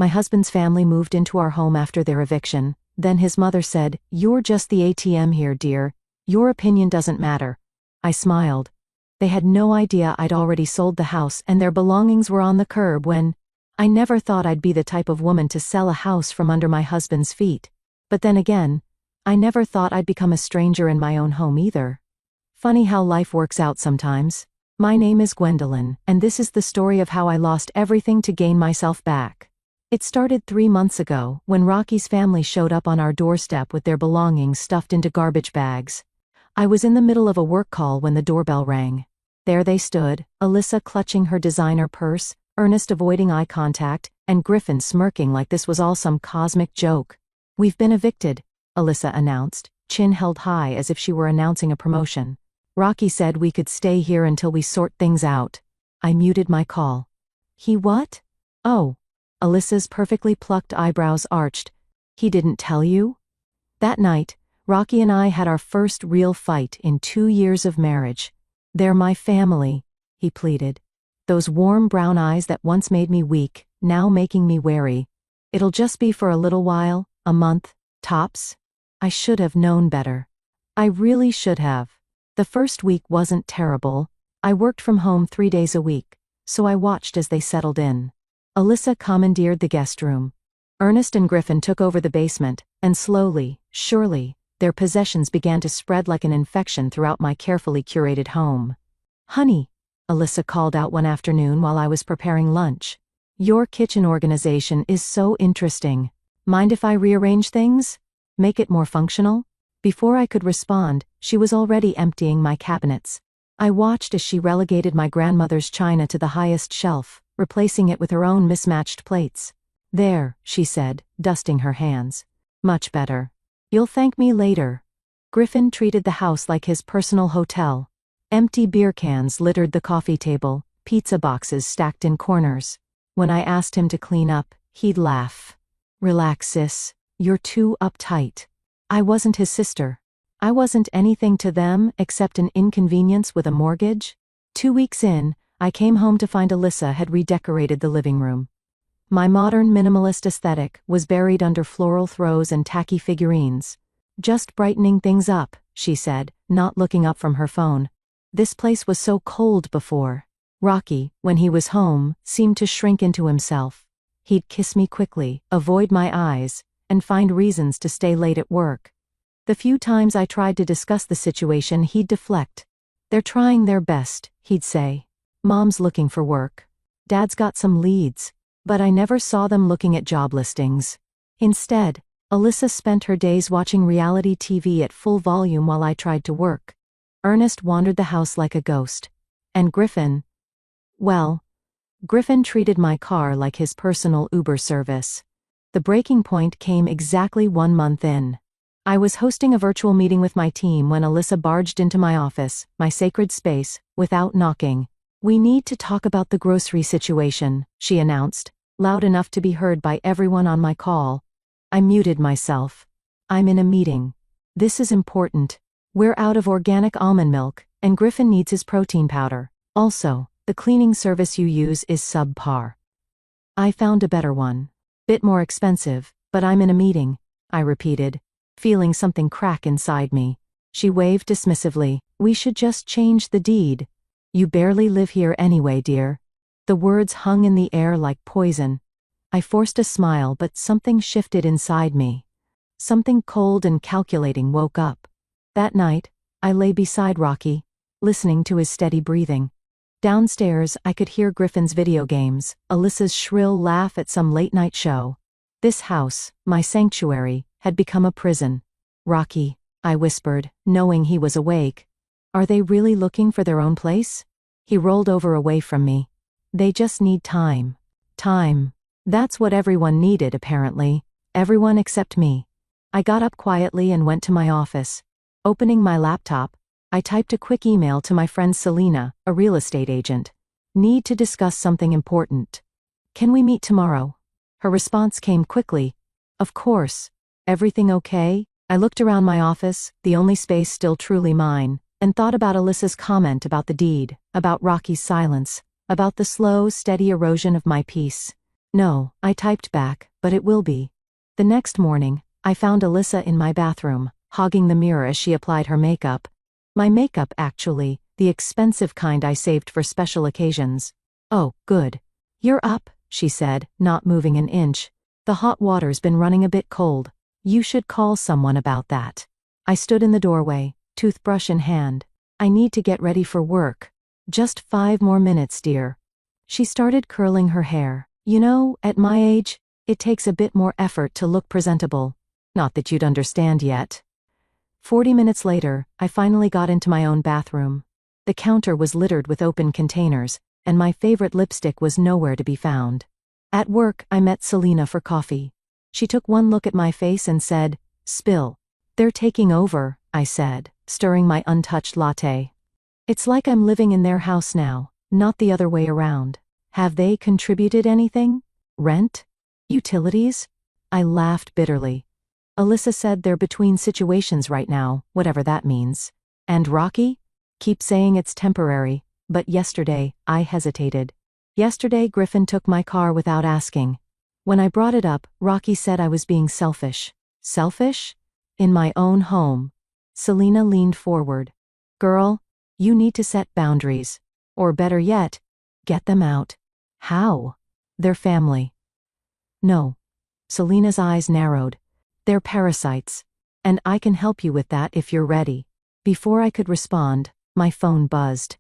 My husband's family moved into our home after their eviction. Then his mother said, "You're just the ATM here, dear. Your opinion doesn't matter." I smiled. They had no idea I'd already sold the house and their belongings were on the curb when I never thought I'd be the type of woman to sell a house from under my husband's feet. But then again, I never thought I'd become a stranger in my own home either. Funny how life works out sometimes. My name is Gwendolyn, and this is the story of how I lost everything to gain myself back. It started 3 months ago, when Rocky's family showed up on our doorstep with their belongings stuffed into garbage bags. I was in the middle of a work call when the doorbell rang. There they stood, Alyssa clutching her designer purse, Ernest avoiding eye contact, and Griffin smirking like this was all some cosmic joke. "We've been evicted," Alyssa announced, chin held high as if she were announcing a promotion. "Rocky said we could stay here until we sort things out." I muted my call. "He what?" "Oh." Alyssa's perfectly plucked eyebrows arched. "He didn't tell you?" That night, Rocky and I had our first real fight in 2 years of marriage. "They're my family," he pleaded. Those warm brown eyes that once made me weak, now making me wary. "It'll just be for a little while, a month, tops." I should have known better. I really should have. The first week wasn't terrible. I worked from home 3 days a week, so I watched as they settled in. Alyssa commandeered the guest room. Ernest and Griffin took over the basement, and slowly, surely, their possessions began to spread like an infection throughout my carefully curated home. "Honey," Alyssa called out one afternoon while I was preparing lunch. "Your kitchen organization is so interesting. Mind if I rearrange things? Make it more functional?" Before I could respond, she was already emptying my cabinets. I watched as she relegated my grandmother's china to the highest shelf, replacing it with her own mismatched plates. "There," she said, dusting her hands. "Much better. You'll thank me later." Griffin treated the house like his personal hotel. Empty beer cans littered the coffee table, pizza boxes stacked in corners. When I asked him to clean up, he'd laugh. "Relax, sis. You're too uptight." I wasn't his sister. I wasn't anything to them except an inconvenience with a mortgage. 2 weeks in, I came home to find Alyssa had redecorated the living room. My modern minimalist aesthetic was buried under floral throws and tacky figurines. "Just brightening things up," she said, not looking up from her phone. "This place was so cold before." Rocky, when he was home, seemed to shrink into himself. He'd kiss me quickly, avoid my eyes, and find reasons to stay late at work. The few times I tried to discuss the situation, he'd deflect. "They're trying their best," he'd say. "Mom's looking for work. Dad's got some leads." But I never saw them looking at job listings. Instead, Alyssa spent her days watching reality TV at full volume while I tried to work. Ernest wandered the house like a ghost. And Griffin treated my car like his personal Uber service. The breaking point came exactly 1 month in. I was hosting a virtual meeting with my team when Alyssa barged into my office, my sacred space, without knocking. "We need to talk about the grocery situation," she announced, loud enough to be heard by everyone on my call. I muted myself. "I'm in a meeting. This is important. We're out of organic almond milk, and Griffin needs his protein powder. Also, the cleaning service you use is subpar." "I found a better one. Bit more expensive, but I'm in a meeting," I repeated, feeling something crack inside me. She waved dismissively. "We should just change the deed. You barely live here anyway, dear." The words hung in the air like poison. I forced a smile, but something shifted inside me. Something cold and calculating woke up. That night, I lay beside Rocky, listening to his steady breathing. Downstairs, I could hear Griffin's video games, Alyssa's shrill laugh at some late-night show. This house, my sanctuary, had become a prison. "Rocky," I whispered, knowing he was awake. "Are they really looking for their own place?" He rolled over away from me. "They just need time." Time. That's what everyone needed, apparently. Everyone except me. I got up quietly and went to my office. Opening my laptop, I typed a quick email to my friend Selena, a real estate agent. "Need to discuss something important. Can we meet tomorrow?" Her response came quickly. "Of course. Everything okay?" I looked around my office, the only space still truly mine, and thought about Alyssa's comment about the deed, about Rocky's silence, about the slow, steady erosion of my peace. No, I typed back, but it will be. The next morning, I found Alyssa in my bathroom, hogging the mirror as she applied her makeup. My makeup, actually, the expensive kind I saved for special occasions. Oh, good. You're up, she said, not moving an inch. The hot water's been running a bit cold. You should call someone about that. I stood in the doorway, toothbrush in hand. I need to get ready for work. Just 5 more minutes, dear. She started curling her hair. You know, at my age, it takes a bit more effort to look presentable. Not that you'd understand yet. 40 minutes later, I finally got into my own bathroom. The counter was littered with open containers, and my favorite lipstick was nowhere to be found. At work, I met Selena for coffee. She took one look at my face and said, "Spill." "They're taking over," I said, stirring my untouched latte. "It's like I'm living in their house now, not the other way around. Have they contributed anything? Rent? Utilities?" I laughed bitterly. Alyssa said they're between situations right now, whatever that means. And Rocky? Keep saying it's temporary, but yesterday, I hesitated. Yesterday, Griffin took my car without asking. When I brought it up, Rocky said I was being selfish. Selfish? In my own home. Selena leaned forward. "Girl, you need to set boundaries. Or better yet, get them out." "How?" "They're family." "No." Selena's eyes narrowed. "They're parasites. And I can help you with that if you're ready." Before I could respond, my phone buzzed.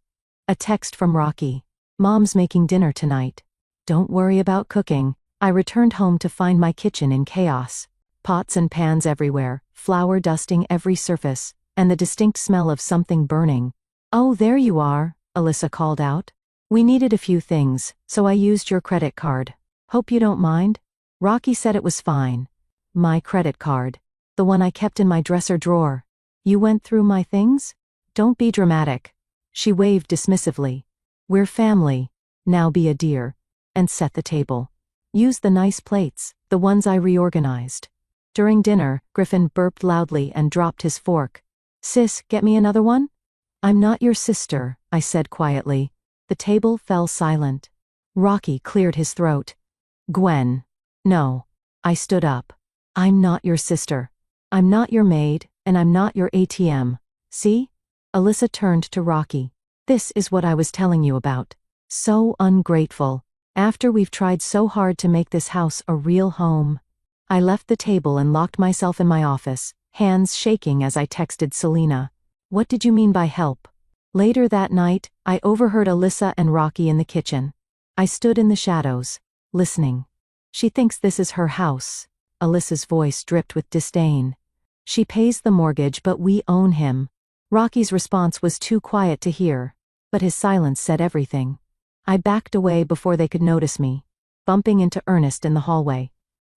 A text from Rocky. "Mom's making dinner tonight. Don't worry about cooking." I returned home to find my kitchen in chaos. Pots and pans everywhere, flour dusting every surface, and the distinct smell of something burning. "Oh, there you are," Alyssa called out. "We needed a few things, so I used your credit card. Hope you don't mind?" Rocky said it was fine. My credit card. The one I kept in my dresser drawer. "You went through my things? Don't be dramatic." She waved dismissively. "We're family. Now be a dear. And set the table. Use the nice plates, the ones I reorganized." During dinner, Griffin burped loudly and dropped his fork. "Sis, get me another one?" "I'm not your sister," I said quietly. The table fell silent. Rocky cleared his throat. "Gwen." "No." I stood up. "I'm not your sister. I'm not your maid, and I'm not your ATM. See?" Alyssa turned to Rocky. "This is what I was telling you about. So ungrateful. After we've tried so hard to make this house a real home." I left the table and locked myself in my office, hands shaking as I texted Selena. "What did you mean by help?" Later that night, I overheard Alyssa and Rocky in the kitchen. I stood in the shadows, listening. "She thinks this is her house." Alyssa's voice dripped with disdain. "She pays the mortgage, but we own him." Rocky's response was too quiet to hear, but his silence said everything. I backed away before they could notice me, bumping into Ernest in the hallway.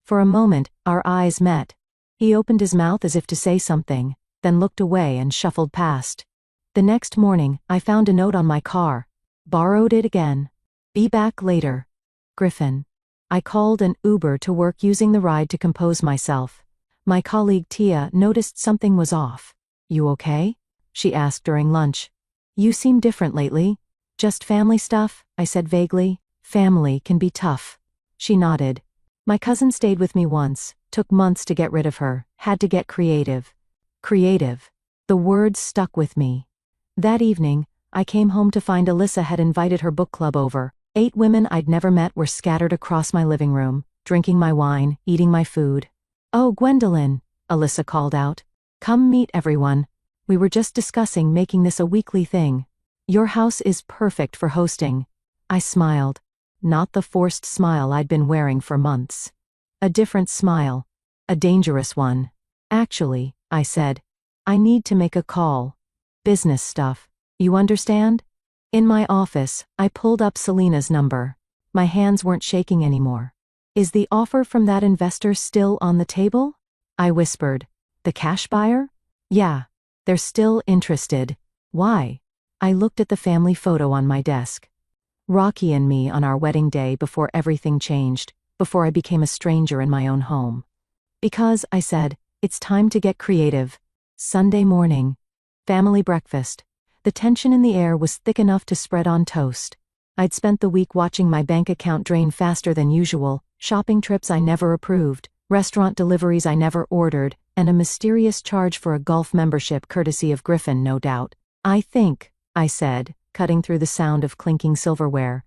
For a moment, our eyes met. He opened his mouth as if to say something, then looked away and shuffled past. The next morning, I found a note on my car. Borrowed it again. "Be back later. Griffin." I called an Uber to work using the ride to compose myself. My colleague Tia noticed something was off. "You okay?" she asked during lunch. "You seem different lately." "Just family stuff," I said vaguely. "Family can be tough." She nodded. "My cousin stayed with me once, took months to get rid of her, had to get creative." Creative. The word stuck with me. That evening, I came home to find Alyssa had invited her book club over. 8 women I'd never met were scattered across my living room, drinking my wine, eating my food. "Oh, Gwendolyn," Alyssa called out. "Come meet everyone. We were just discussing making this a weekly thing. Your house is perfect for hosting." I smiled. Not the forced smile I'd been wearing for months. A different smile. A dangerous one. "Actually," I said, "I need to make a call. Business stuff. You understand?" In my office, I pulled up Selena's number. My hands weren't shaking anymore. "Is the offer from that investor still on the table?" I whispered. "The cash buyer?" "Yeah. They're still interested." "Why?" I looked at the family photo on my desk. Rocky and me on our wedding day before everything changed, before I became a stranger in my own home. "Because," I said, "it's time to get creative." Sunday morning. Family breakfast. The tension in the air was thick enough to spread on toast. I'd spent the week watching my bank account drain faster than usual, shopping trips I never approved, restaurant deliveries I never ordered, and a mysterious charge for a golf membership courtesy of Griffin, no doubt. I think, I said, cutting through the sound of clinking silverware,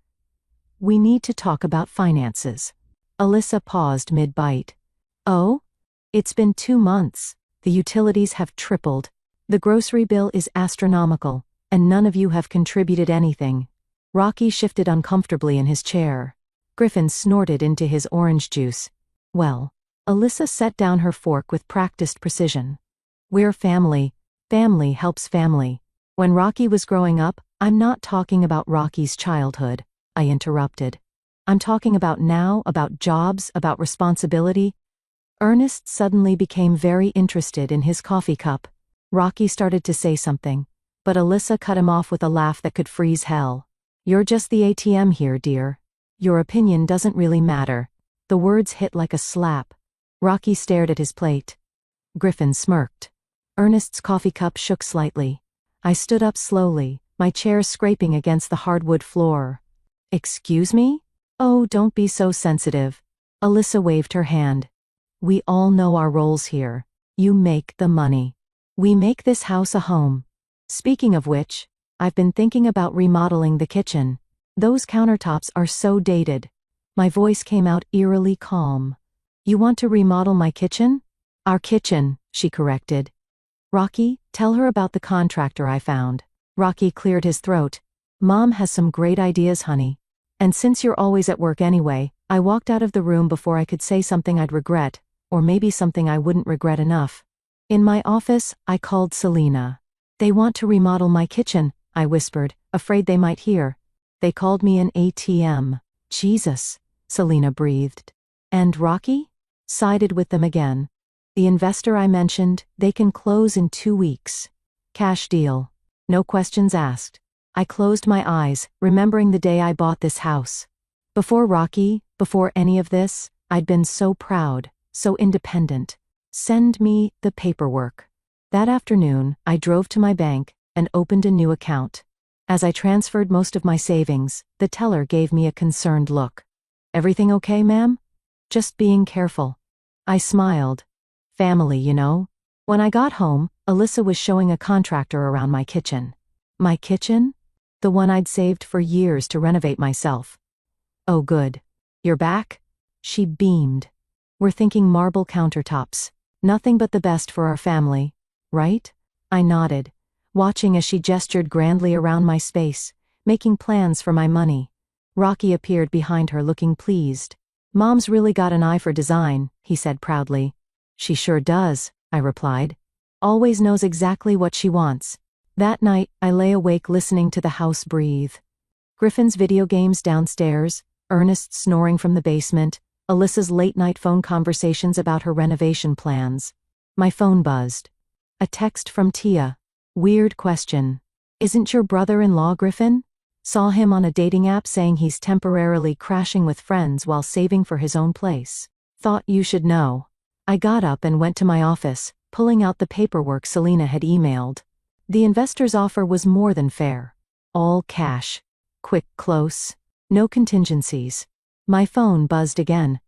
we need to talk about finances. Alyssa paused mid-bite. Oh? It's been 2 months. The utilities have tripled. The grocery bill is astronomical, and none of you have contributed anything. Rocky shifted uncomfortably in his chair. Griffin snorted into his orange juice. Well, Alyssa set down her fork with practiced precision. We're family. Family helps family. When Rocky was growing up, I'm not talking about Rocky's childhood, I interrupted. I'm talking about now, about jobs, about responsibility. Ernest suddenly became very interested in his coffee cup. Rocky started to say something, but Alyssa cut him off with a laugh that could freeze hell. You're just the ATM here, dear. Your opinion doesn't really matter. The words hit like a slap. Rocky stared at his plate. Griffin smirked. Ernest's coffee cup shook slightly. I stood up slowly, my chair scraping against the hardwood floor. Excuse me? Oh, don't be so sensitive. Alyssa waved her hand. We all know our roles here. You make the money. We make this house a home. Speaking of which, I've been thinking about remodeling the kitchen. Those countertops are so dated. My voice came out eerily calm. You want to remodel my kitchen? Our kitchen, she corrected. Rocky, tell her about the contractor I found. Rocky cleared his throat. Mom has some great ideas, honey. And since you're always at work anyway, I walked out of the room before I could say something I'd regret, or maybe something I wouldn't regret enough. In my office, I called Selena. They want to remodel my kitchen, I whispered, afraid they might hear. They called me an ATM. Jesus, Selena breathed. And Rocky? Sided with them again. The investor I mentioned, they can close in 2 weeks. Cash deal. No questions asked. I closed my eyes, remembering the day I bought this house. Before Rocky, before any of this, I'd been so proud, so independent. Send me the paperwork. That afternoon, I drove to my bank and opened a new account. As I transferred most of my savings, the teller gave me a concerned look. Everything okay, ma'am? Just being careful. I smiled. Family, you know. When I got home, Alyssa was showing a contractor around my kitchen. My kitchen? The one I'd saved for years to renovate myself. Oh good. You're back? She beamed. We're thinking marble countertops. Nothing but the best for our family, right? I nodded, watching as she gestured grandly around my space, making plans for my money. Rocky appeared behind her looking pleased. Mom's really got an eye for design, he said proudly. She sure does, I replied. Always knows exactly what she wants. That night, I lay awake listening to the house breathe. Griffin's video games downstairs, Ernest snoring from the basement, Alyssa's late-night phone conversations about her renovation plans. My phone buzzed. A text from Tia. Weird question. Isn't your brother-in-law Griffin? Saw him on a dating app saying he's temporarily crashing with friends while saving for his own place. Thought you should know. I got up and went to my office, pulling out the paperwork Selena had emailed. The investor's offer was more than fair. All cash. Quick close. No contingencies. My phone buzzed again.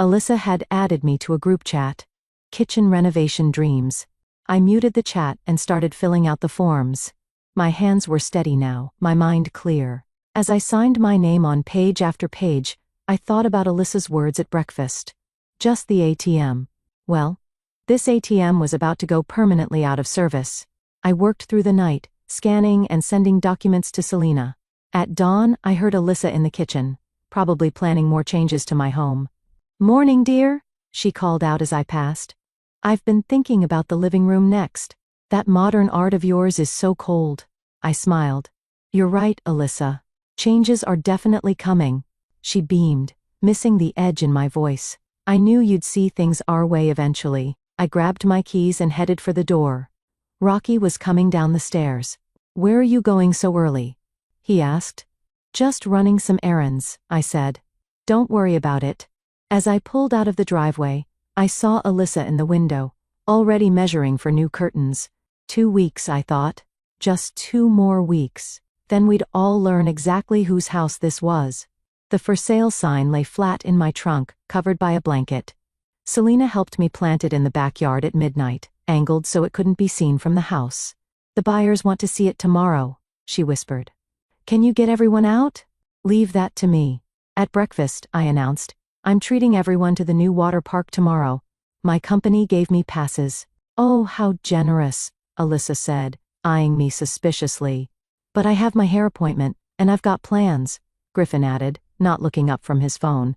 Alyssa had added me to a group chat. Kitchen renovation dreams. I muted the chat and started filling out the forms. My hands were steady now, my mind clear. As I signed my name on page after page, I thought about Alyssa's words at breakfast. Just the ATM. Well, this ATM was about to go permanently out of service. I worked through the night, scanning and sending documents to Selena. At dawn, I heard Alyssa in the kitchen, probably planning more changes to my home. Morning, dear, she called out as I passed. I've been thinking about the living room next. That modern art of yours is so cold. I smiled. You're right, Alyssa. Changes are definitely coming. She beamed, missing the edge in my voice. I knew you'd see things our way eventually. I grabbed my keys and headed for the door. Rocky was coming down the stairs. Where are you going so early? He asked. Just running some errands, I said. Don't worry about it. As I pulled out of the driveway, I saw Alyssa in the window, already measuring for new curtains. 2 weeks, I thought. Just 2 more weeks. Then we'd all learn exactly whose house this was. The for sale sign lay flat in my trunk, covered by a blanket. Selena helped me plant it in the backyard at midnight, angled so it couldn't be seen from the house. "The buyers want to see it tomorrow," she whispered. "Can you get everyone out?" "Leave that to me." At breakfast, I announced, "I'm treating everyone to the new water park tomorrow. My company gave me passes." "Oh, how generous," Alyssa said, eyeing me suspiciously. "But I have my hair appointment, and I've got plans," Griffin added, not looking up from his phone.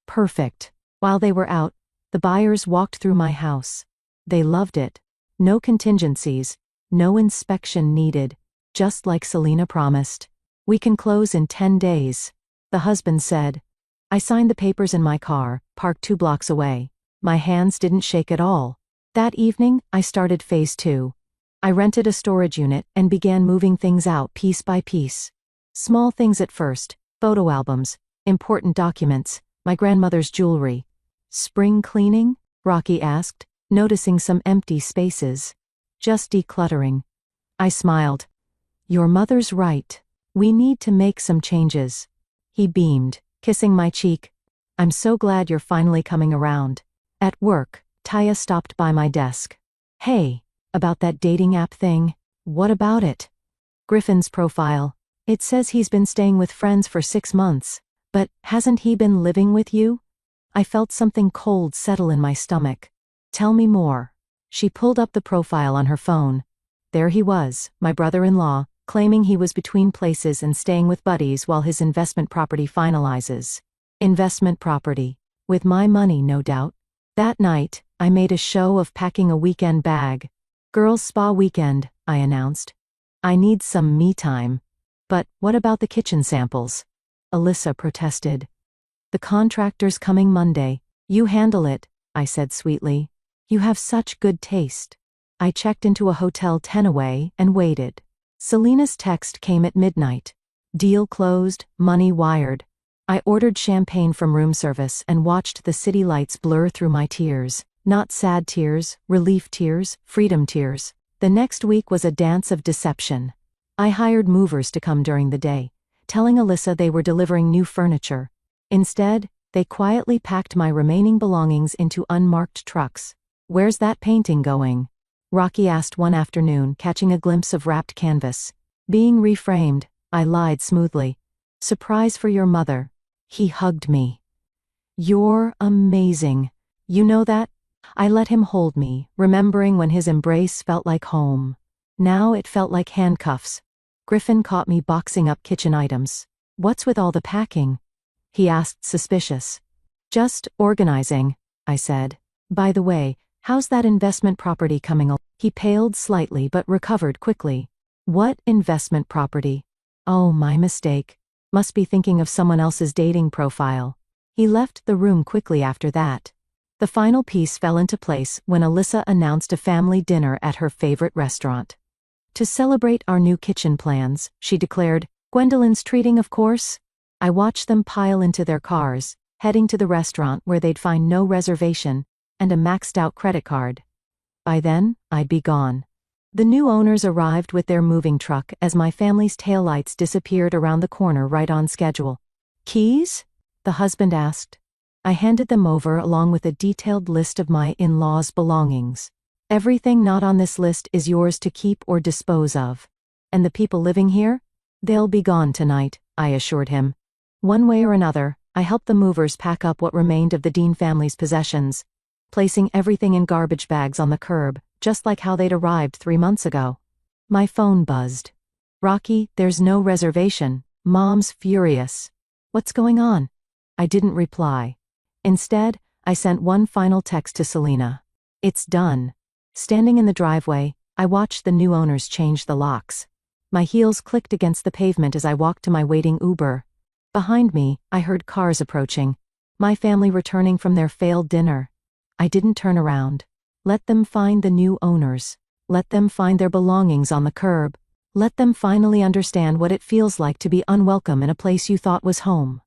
"Perfect." While they were out, the buyers walked through my house. They loved it. No contingencies, no inspection needed, just like Selena promised. "We can close in 10 days, the husband said. I signed the papers in my car, parked 2 blocks away. My hands didn't shake at all. That evening, I started phase 2. I rented a storage unit and began moving things out piece by piece. Small things at first: photo albums, important documents, my grandmother's jewelry. "Spring cleaning?" Rocky asked, noticing some empty spaces. "Just decluttering." I smiled. "Your mother's right. We need to make some changes." He beamed, kissing my cheek. "I'm so glad you're finally coming around." At work, Taya stopped by my desk. "Hey, about that dating app thing, what about it?" "Griffin's profile. It says he's been staying with friends for 6 months. But hasn't he been living with you?" I felt something cold settle in my stomach. "Tell me more." She pulled up the profile on her phone. There he was, my brother-in-law, claiming he was between places and staying with buddies while his investment property finalizes. Investment property. With my money, no doubt. That night, I made a show of packing a weekend bag. "Girls' spa weekend," I announced. "I need some me time." "But what about the kitchen samples?" Alyssa protested. "The contractor's coming Monday. You handle it," I said sweetly. "You have such good taste." I checked into a hotel 10 away and waited. Selena's text came at midnight. "Deal closed, money wired." I ordered champagne from room service and watched the city lights blur through my tears. Not sad tears, relief tears, freedom tears. The next week was a dance of deception. I hired movers to come during the day, telling Alyssa they were delivering new furniture. Instead, they quietly packed my remaining belongings into unmarked trucks. "Where's that painting going?" Rocky asked one afternoon, catching a glimpse of wrapped canvas. "Being reframed," I lied smoothly. "Surprise for your mother." He hugged me. "You're amazing. You know that?" I let him hold me, remembering when his embrace felt like home. Now it felt like handcuffs. Griffin caught me boxing up kitchen items. "What's with all the packing?" he asked, suspicious. "Just organizing," I said. "By the way, how's that investment property coming along?" He paled slightly but recovered quickly. "What investment property?" "Oh, my mistake. Must be thinking of someone else's dating profile." He left the room quickly after that. The final piece fell into place when Alyssa announced a family dinner at her favorite restaurant. "To celebrate our new kitchen plans," she declared. "Gwendolyn's treating, of course." I watched them pile into their cars, heading to the restaurant where they'd find no reservation and a maxed-out credit card. By then, I'd be gone. The new owners arrived with their moving truck as my family's taillights disappeared around the corner right on schedule. "Keys?" the husband asked. I handed them over along with a detailed list of my in-laws' belongings. "Everything not on this list is yours to keep or dispose of. And the people living here? They'll be gone tonight," I assured him. One way or another, I helped the movers pack up what remained of the Dean family's possessions, placing everything in garbage bags on the curb, just like how they'd arrived 3 months ago. My phone buzzed. "Rocky, there's no reservation. Mom's furious." "What's going on?" I didn't reply. Instead, I sent one final text to Selena. "It's done." Standing in the driveway, I watched the new owners change the locks. My heels clicked against the pavement as I walked to my waiting Uber. Behind me, I heard cars approaching. My family returning from their failed dinner. I didn't turn around. Let them find the new owners. Let them find their belongings on the curb. Let them finally understand what it feels like to be unwelcome in a place you thought was home.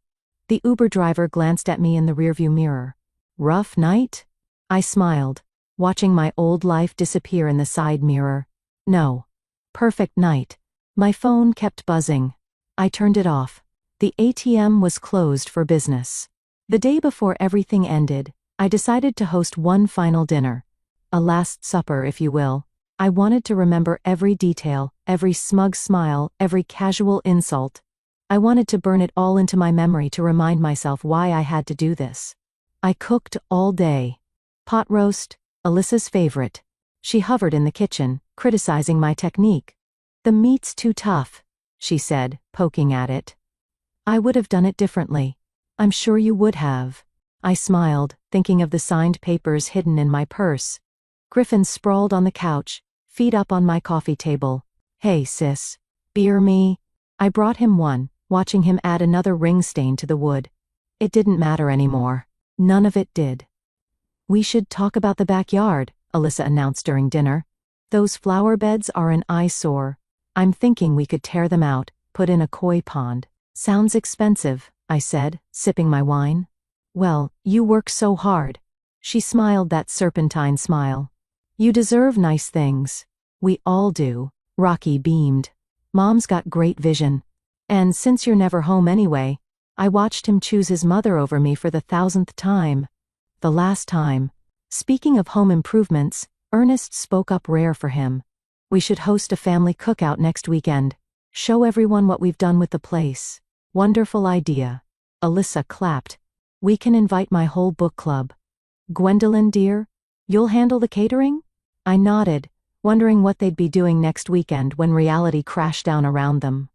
The Uber driver glanced at me in the rearview mirror. "Rough night?" I smiled, watching my old life disappear in the side mirror. "No. Perfect night. My phone kept buzzing. I turned it off. The ATM was closed for business. The day before everything ended, I decided to host one final dinner. A last supper, if you will. I wanted to remember every detail, every smug smile, every casual insult. I wanted to burn it all into my memory to remind myself why I had to do this. I cooked all day. Pot roast, Alyssa's favorite. She hovered in the kitchen, criticizing my technique. "The meat's too tough," she said, poking at it. "I would have done it differently." "I'm sure you would have." I smiled, thinking of the signed papers hidden in my purse. Griffin sprawled on the couch, feet up on my coffee table. "Hey, sis. Beer me?" I brought him one, watching him add another ring stain to the wood. It didn't matter anymore. None of it did. "We should talk about the backyard," Alyssa announced during dinner. "Those flower beds are an eyesore. I'm thinking we could tear them out, put in a koi pond." "Sounds expensive," I said, sipping my wine. "Well, you work so hard." She smiled that serpentine smile. "You deserve nice things." "We all do." Rocky beamed. "Mom's got great vision. And since you're never home anyway," I watched him choose his mother over me for the 1,000th time. The last time. Speaking of home improvements, Ernest spoke up rare for him. "We should host a family cookout next weekend. Show everyone what we've done with the place." "Wonderful idea." Alyssa clapped. "We can invite my whole book club." "Gwendolyn, dear, you'll handle the catering?" I nodded, wondering what they'd be doing next weekend when reality crashed down around them.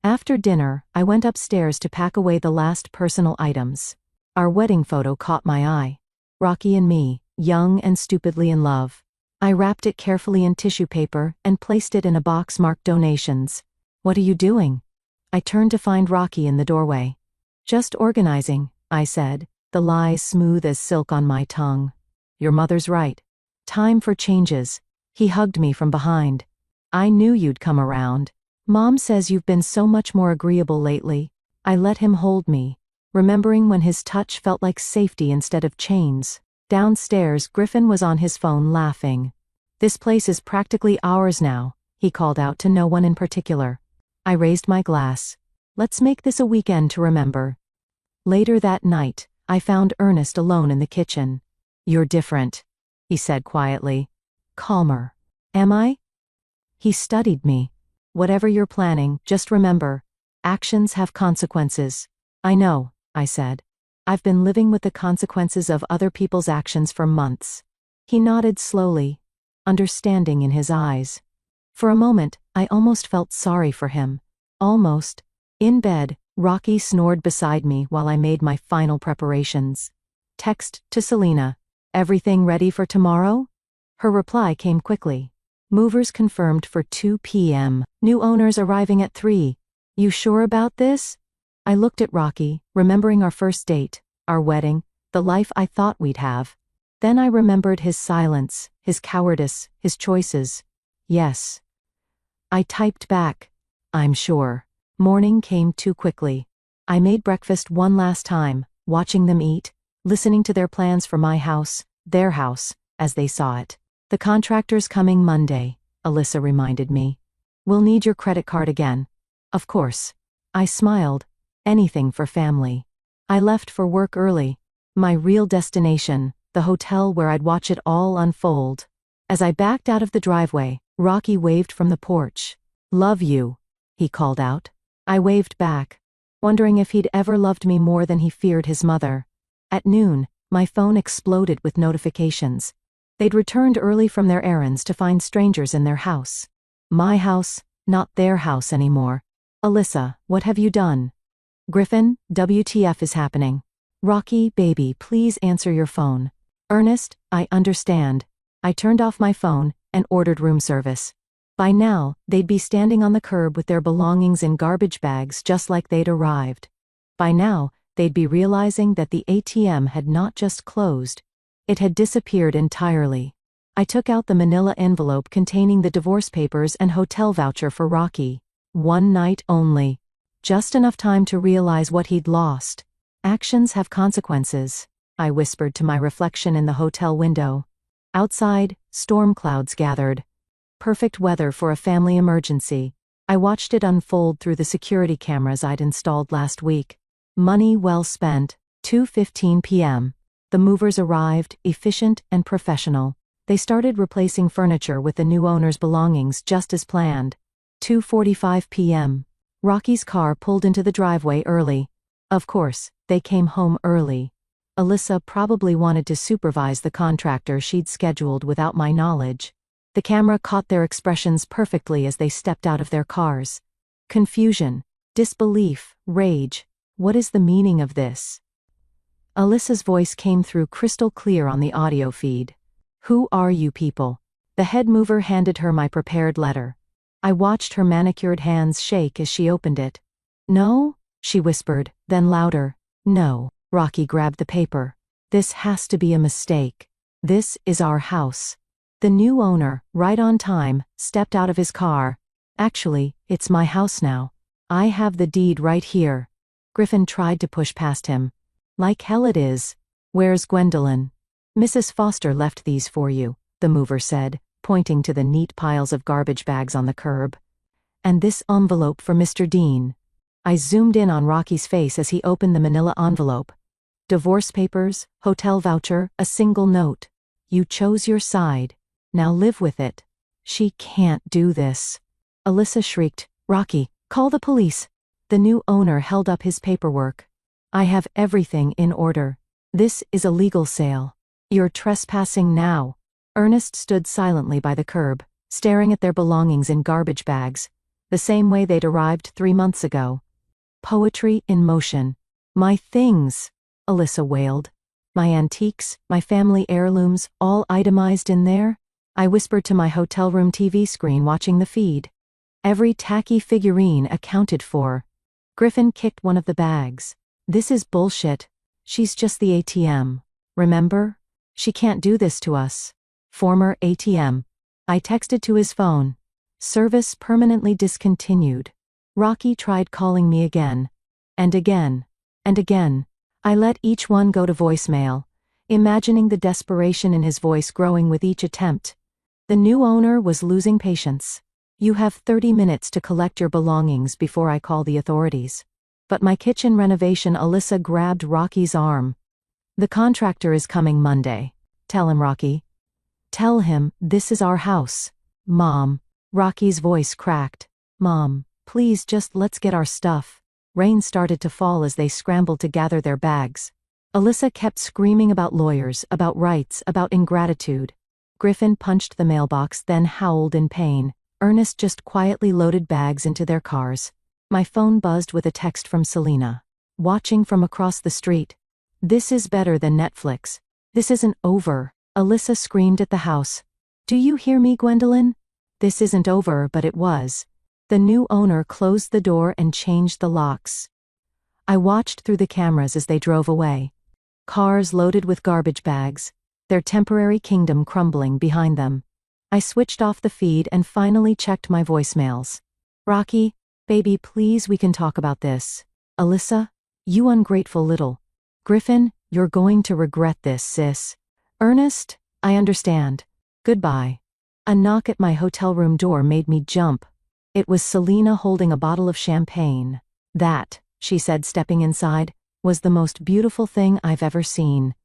After dinner, I went upstairs to pack away the last personal items. Our wedding photo caught my eye. Rocky and me, young and stupidly in love. I wrapped it carefully in tissue paper and placed it in a box marked donations. "What are you doing?" I turned to find Rocky in the doorway. "Just organizing," I said, the lies smooth as silk on my tongue. "Your mother's right. Time for changes." He hugged me from behind. "I knew you'd come around. Mom says you've been so much more agreeable lately." I let him hold me, remembering when his touch felt like safety instead of chains. Downstairs, Griffin was on his phone laughing. "This place is practically ours now," he called out to no one in particular. I raised my glass. "Let's make this a weekend to remember." Later that night, I found Ernest alone in the kitchen. "You're different," he said quietly. "Calmer." "Am I?" He studied me. "Whatever you're planning, just remember, actions have consequences." "I know," I said. "I've been living with the consequences of other people's actions for months." He nodded slowly, understanding in his eyes. For a moment, I almost felt sorry for him. Almost. In bed, Rocky snored beside me while I made my final preparations. Text to Selena. "Everything ready for tomorrow?" Her reply came quickly. "Movers confirmed for 2 p.m. New owners arriving at 3. You sure about this?" I looked at Rocky, remembering our first date, our wedding, the life I thought we'd have. Then I remembered his silence, his cowardice, his choices. "Yes." I typed back, "I'm sure." Morning came too quickly. I made breakfast one last time, watching them eat, listening to their plans for my house, their house, as they saw it. "The contractor's coming Monday," Alyssa reminded me. "We'll need your credit card again." "Of course." I smiled. Anything for family. I left for work early. My real destination, the hotel where I'd watch it all unfold. As I backed out of the driveway, Rocky waved from the porch. "Love you," he called out. I waved back, wondering if he'd ever loved me more than he feared his mother. At noon, my phone exploded with notifications. They'd returned early from their errands to find strangers in their house. My house, not their house anymore. "Alyssa, what have you done?" "Griffin, WTF is happening?" "Rocky, baby, please answer your phone." "Ernest, I understand." I turned off my phone and ordered room service. By now, they'd be standing on the curb with their belongings in garbage bags just like they'd arrived. By now, they'd be realizing that the ATM had not just closed, it had disappeared entirely. I took out the manila envelope containing the divorce papers and hotel voucher for Rocky. One night only. Just enough time to realize what he'd lost. "Actions have consequences," I whispered to my reflection in the hotel window. Outside, storm clouds gathered. Perfect weather for a family emergency. I watched it unfold through the security cameras I'd installed last week. Money well spent. 2:15 p.m. The movers arrived, efficient and professional. They started replacing furniture with the new owner's belongings just as planned. 2:45 p.m. Rocky's car pulled into the driveway early. Of course, they came home early. Alyssa probably wanted to supervise the contractor she'd scheduled without my knowledge. The camera caught their expressions perfectly as they stepped out of their cars. Confusion, disbelief, rage. What is the meaning of this? Alyssa's voice came through crystal clear on the audio feed. Who are you people? The head mover handed her my prepared letter. I watched her manicured hands shake as she opened it. No? She whispered, then louder. No. Rocky grabbed the paper. This has to be a mistake. This is our house. The new owner, right on time, stepped out of his car. Actually, it's my house now. I have the deed right here. Griffin tried to push past him. Like hell it is. Where's Gwendolyn? Mrs. Foster left these for you, the mover said, pointing to the neat piles of garbage bags on the curb. And this envelope for Mr. Dean. I zoomed in on Rocky's face as he opened the manila envelope. Divorce papers, hotel voucher, a single note. You chose your side. Now live with it. She can't do this. Alyssa shrieked, Rocky, call the police. The new owner held up his paperwork. I have everything in order. This is a legal sale. You're trespassing now. Ernest stood silently by the curb, staring at their belongings in garbage bags, the same way they'd arrived 3 months ago. Poetry in motion. My things, Alyssa wailed. My antiques, my family heirlooms, all itemized in there? I whispered to my hotel room TV screen watching the feed. Every tacky figurine accounted for. Griffin kicked one of the bags. This is bullshit. She's just the ATM. Remember? She can't do this to us. Former ATM. I texted to his phone. Service permanently discontinued. Rocky tried calling me again. And again. And again. I let each one go to voicemail, imagining the desperation in his voice growing with each attempt. The new owner was losing patience. You have 30 minutes to collect your belongings before I call the authorities. But my kitchen renovation. Alyssa grabbed Rocky's arm. The contractor is coming Monday. Tell him, Rocky. Tell him this is our house. Mom. Rocky's voice cracked. Mom, please just let's get our stuff. Rain started to fall as they scrambled to gather their bags. Alyssa kept screaming about lawyers, about rights, about ingratitude. Griffin punched the mailbox, then howled in pain. Ernest just quietly loaded bags into their cars. My phone buzzed with a text from Selena, watching from across the street. This is better than Netflix. This isn't over. Alyssa screamed at the house. Do you hear me, Gwendolyn? This isn't over, but it was. The new owner closed the door and changed the locks. I watched through the cameras as they drove away. Cars loaded with garbage bags, their temporary kingdom crumbling behind them. I switched off the feed and finally checked my voicemails. Rocky, baby, please, we can talk about this. Alyssa, you ungrateful little. Griffin, you're going to regret this, sis. Ernest, I understand. Goodbye. A knock at my hotel room door made me jump. It was Selena holding a bottle of champagne. That, she said, stepping inside, was the most beautiful thing I've ever seen.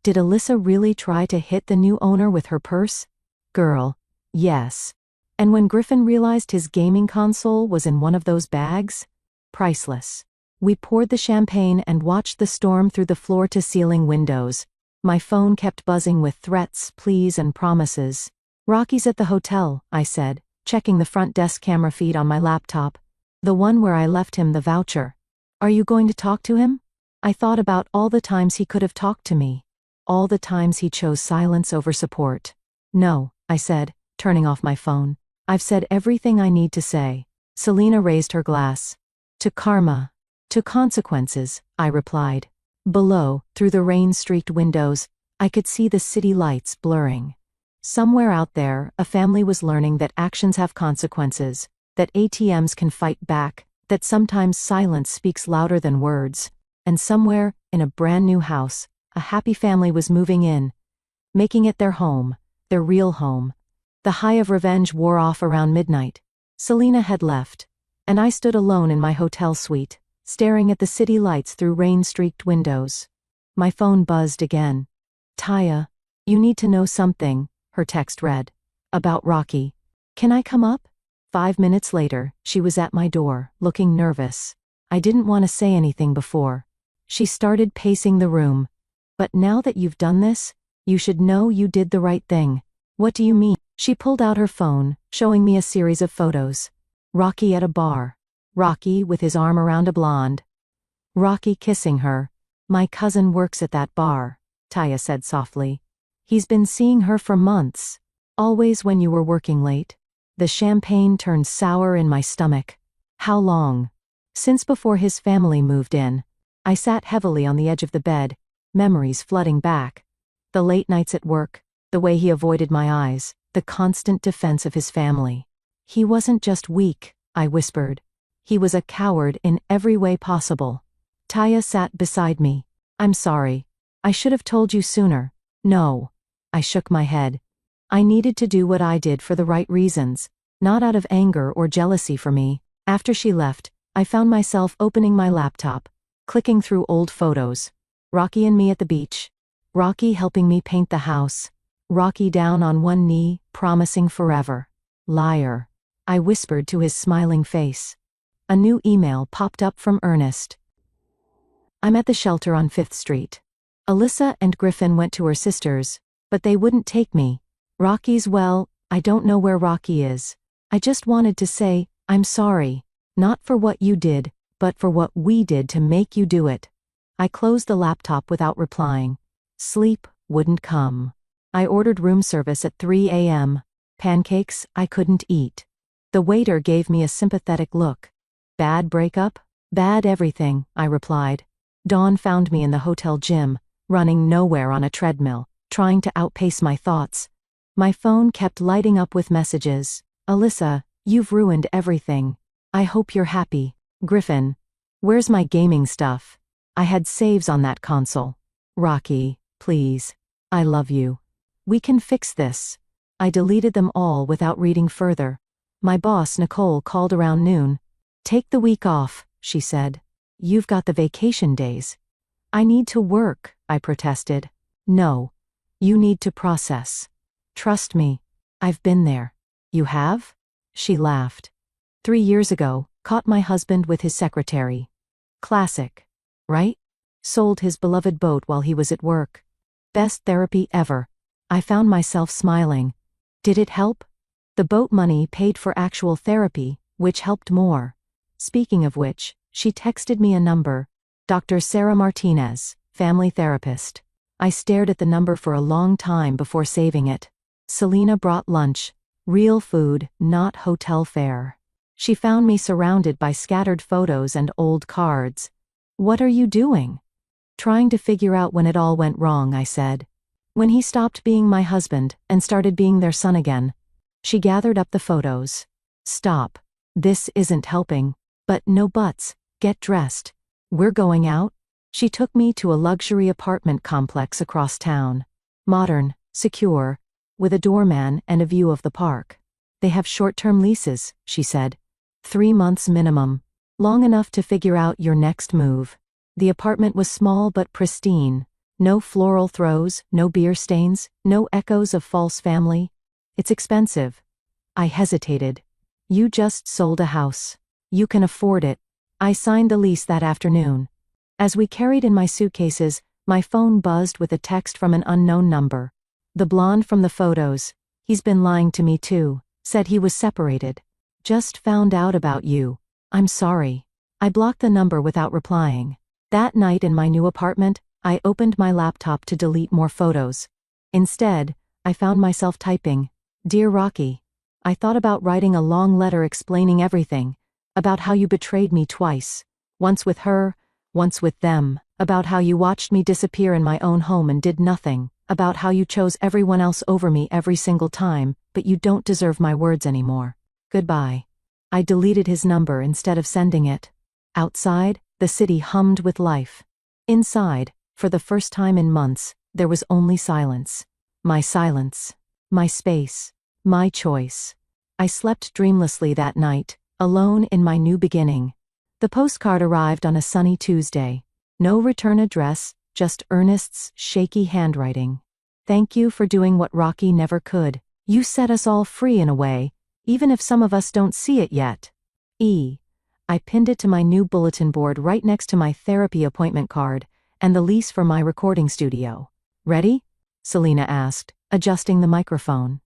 Did Alyssa really try to hit the new owner with her purse? Girl, yes. And when Griffin realized his gaming console was in one of those bags? Priceless. We poured the champagne and watched the storm through the floor-to-ceiling windows. My phone kept buzzing with threats, pleas, and promises. Rocky's at the hotel, I said, checking the front desk camera feed on my laptop. The one where I left him the voucher. Are you going to talk to him? I thought about all the times he could have talked to me. All the times he chose silence over support. No, I said, turning off my phone. I've said everything I need to say. Selena raised her glass. To karma. To consequences, I replied. Below, through the rain-streaked windows, I could see the city lights blurring. Somewhere out there, a family was learning that actions have consequences, that ATMs can fight back, that sometimes silence speaks louder than words. And somewhere, in a brand new house, a happy family was moving in, making it their home, their real home. The high of revenge wore off around midnight. Selena had left, and I stood alone in my hotel suite, staring at the city lights through rain-streaked windows. My phone buzzed again. Taya, you need to know something, her text read. About Rocky. Can I come up? 5 minutes later, she was at my door, looking nervous. I didn't want to say anything before. She started pacing the room. But now that you've done this, you should know you did the right thing. What do you mean? She pulled out her phone, showing me a series of photos. Rocky at a bar. Rocky with his arm around a blonde. Rocky kissing her. My cousin works at that bar, Taya said softly. He's been seeing her for months. Always when you were working late. The champagne turned sour in my stomach. How long? Since before his family moved in. I sat heavily on the edge of the bed, memories flooding back. The late nights at work, the way he avoided my eyes, the constant defense of his family. He wasn't just weak, I whispered. He was a coward in every way possible. Taya sat beside me. I'm sorry. I should have told you sooner. No. I shook my head. I needed to do what I did for the right reasons, not out of anger or jealousy for me. After she left, I found myself opening my laptop, clicking through old photos. Rocky and me at the beach. Rocky helping me paint the house. Rocky down on one knee, promising forever. Liar. I whispered to his smiling face. A new email popped up from Ernest. I'm at the shelter on 5th Street. Alyssa and Griffin went to her sister's, but they wouldn't take me. Rocky's well, I don't know where Rocky is. I just wanted to say, I'm sorry. Not for what you did, but for what we did to make you do it. I closed the laptop without replying. Sleep wouldn't come. I ordered room service at 3 a.m. Pancakes I couldn't eat. The waiter gave me a sympathetic look. Bad breakup? Bad everything, I replied. Dawn found me in the hotel gym, running nowhere on a treadmill, trying to outpace my thoughts. My phone kept lighting up with messages. Alyssa, you've ruined everything. I hope you're happy. Griffin, where's my gaming stuff? I had saves on that console. Rocky, please. I love you. We can fix this. I deleted them all without reading further. My boss, Nicole, called around noon. Take the week off, she said. You've got the vacation days. I need to work, I protested. No. You need to process. Trust me. I've been there. You have? She laughed. 3 years ago, caught my husband with his secretary. Classic. Right? Sold his beloved boat while he was at work. Best therapy ever. I found myself smiling. Did it help? The boat money paid for actual therapy, which helped more. Speaking of which, she texted me a number. Dr. Sarah Martinez, family therapist. I stared at the number for a long time before saving it. Selena brought lunch. Real food, not hotel fare. She found me surrounded by scattered photos and old cards. What are you doing? Trying to figure out when it all went wrong, I said. When he stopped being my husband and started being their son again. She gathered up the photos. Stop. This isn't helping. But no buts. Get dressed. We're going out. She took me to a luxury apartment complex across town. Modern, secure, with a doorman and a view of the park. They have short-term leases, she said. 3 months minimum. Long enough to figure out your next move. The apartment was small but pristine. No floral throws, no beer stains, no echoes of false family. It's expensive. I hesitated. You just sold a house. You can afford it. I signed the lease that afternoon. As we carried in my suitcases, my phone buzzed with a text from an unknown number. The blonde from the photos. He's been lying to me too. Said he was separated. Just found out about you. I'm sorry. I blocked the number without replying. That night in my new apartment, I opened my laptop to delete more photos. Instead, I found myself typing, Dear Rocky. I thought about writing a long letter explaining everything. About how you betrayed me twice. Once with her, once with them. About how you watched me disappear in my own home and did nothing. About how you chose everyone else over me every single time, but you don't deserve my words anymore. Goodbye. I deleted his number instead of sending it. Outside, the city hummed with life. Inside, for the first time in months, there was only silence. My silence. My space. My choice. I slept dreamlessly that night, Alone in my new beginning. The postcard arrived on a sunny Tuesday. No return address, just Ernest's shaky handwriting. Thank you for doing what Rocky never could. You set us all free in a way, even if some of us don't see it yet. I pinned it to my new bulletin board right next to my therapy appointment card and the lease for my recording studio. Ready? Selena asked, adjusting the microphone.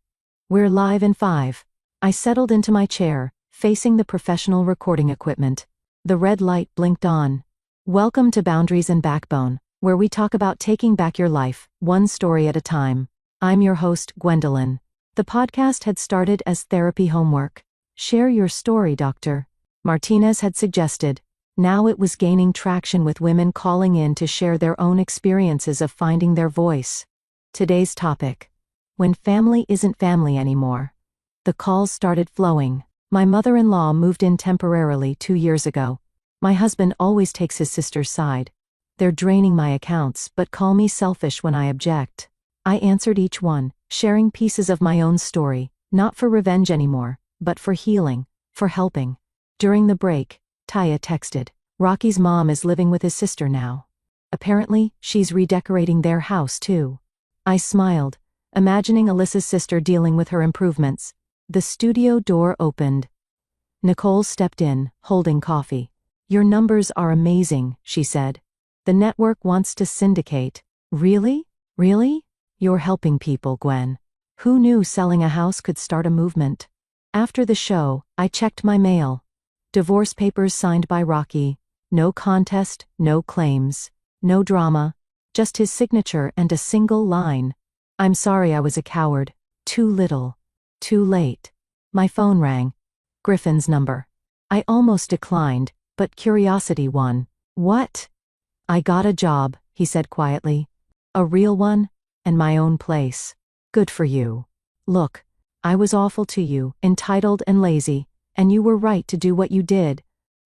We're live in 5. I settled into my chair, facing the professional recording equipment. The red light blinked on. Welcome to Boundaries and Backbone, where we talk about taking back your life, one story at a time. I'm your host, Gwendolyn. The podcast had started as therapy homework. Share your story, doctor, Martinez had suggested. Now it was gaining traction with women calling in to share their own experiences of finding their voice. Today's topic: when family isn't family anymore. The calls started flowing. My mother-in-law moved in temporarily 2 years ago. My husband always takes his sister's side. They're draining my accounts, but call me selfish when I object. I answered each one, sharing pieces of my own story, not for revenge anymore, but for healing, for helping. During the break, Taya texted, Rocky's mom is living with his sister now. Apparently, she's redecorating their house too. I smiled, imagining Alyssa's sister dealing with her improvements. The studio door opened. Nicole stepped in, holding coffee. Your numbers are amazing, she said. The network wants to syndicate. Really? Really? You're helping people, Gwen. Who knew selling a house could start a movement? After the show, I checked my mail. Divorce papers signed by Rocky. No contest, no claims. No drama. Just his signature and a single line. I'm sorry I was a coward. Too little. Too late. My phone rang. Griffin's number. I almost declined, but curiosity won. What? I got a job, he said quietly. A real one, and my own place. Good for you. Look, I was awful to you, entitled and lazy, and you were right to do what you did.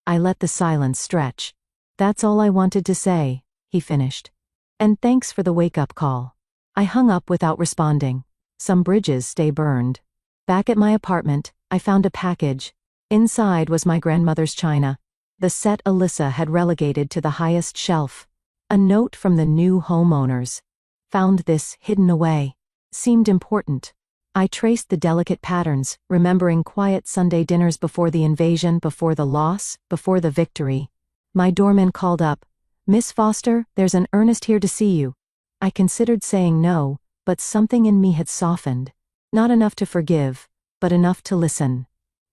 I let the silence stretch. That's all I wanted to say, he finished. And thanks for the wake-up call. I hung up without responding. Some bridges stay burned. Back at my apartment, I found a package. Inside was my grandmother's china. The set Alyssa had relegated to the highest shelf. A note from the new homeowners. Found this hidden away. Seemed important. I traced the delicate patterns, remembering quiet Sunday dinners before the invasion, before the loss, before the victory. My doorman called up. Miss Foster, there's an Ernest here to see you. I considered saying no, but something in me had softened. Not enough to forgive, but enough to listen.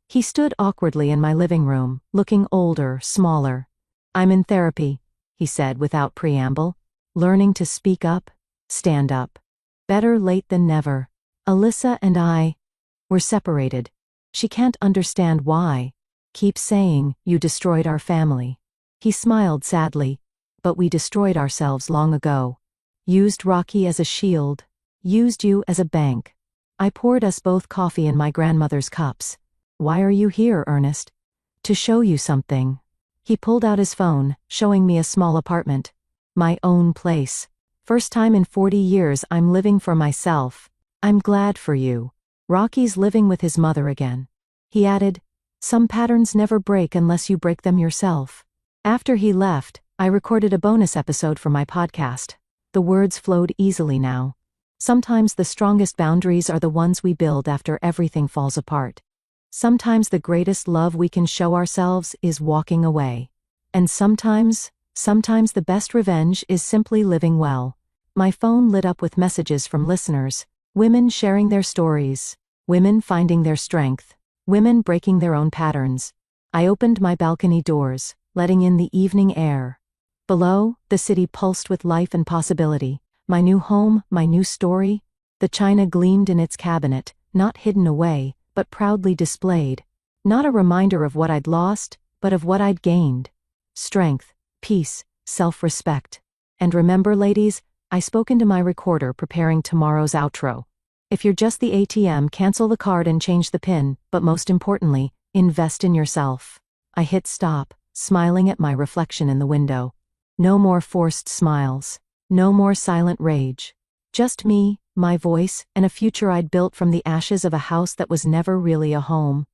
He stood awkwardly in my living room, looking older, smaller. I'm in therapy, he said without preamble. Learning to speak up, stand up. Better late than never. Alyssa and I were separated. She can't understand why. Keep saying, you destroyed our family. He smiled sadly. But we destroyed ourselves long ago. Used Rocky as a shield. Used you as a bank. I poured us both coffee in my grandmother's cups. Why are you here, Ernest? To show you something. He pulled out his phone, showing me a small apartment. My own place. First time in 40 years I'm living for myself. I'm glad for you. Rocky's living with his mother again. He added, some patterns never break unless you break them yourself. After he left, I recorded a bonus episode for my podcast. The words flowed easily now. Sometimes the strongest boundaries are the ones we build after everything falls apart. Sometimes the greatest love we can show ourselves is walking away. And sometimes the best revenge is simply living well. My phone lit up with messages from listeners. Women sharing their stories. Women finding their strength. Women breaking their own patterns. I opened my balcony doors, letting in the evening air. Below, the city pulsed with life and possibility. My new home, my new story. The china gleamed in its cabinet, not hidden away, but proudly displayed. Not a reminder of what I'd lost, but of what I'd gained. Strength, peace, self-respect. And remember, ladies, I spoke into my recorder preparing tomorrow's outro. If you're just the ATM, cancel the card and change the PIN, but most importantly, invest in yourself. I hit stop, smiling at my reflection in the window. No more forced smiles. No more silent rage. Just me, my voice, and a future I'd built from the ashes of a house that was never really a home.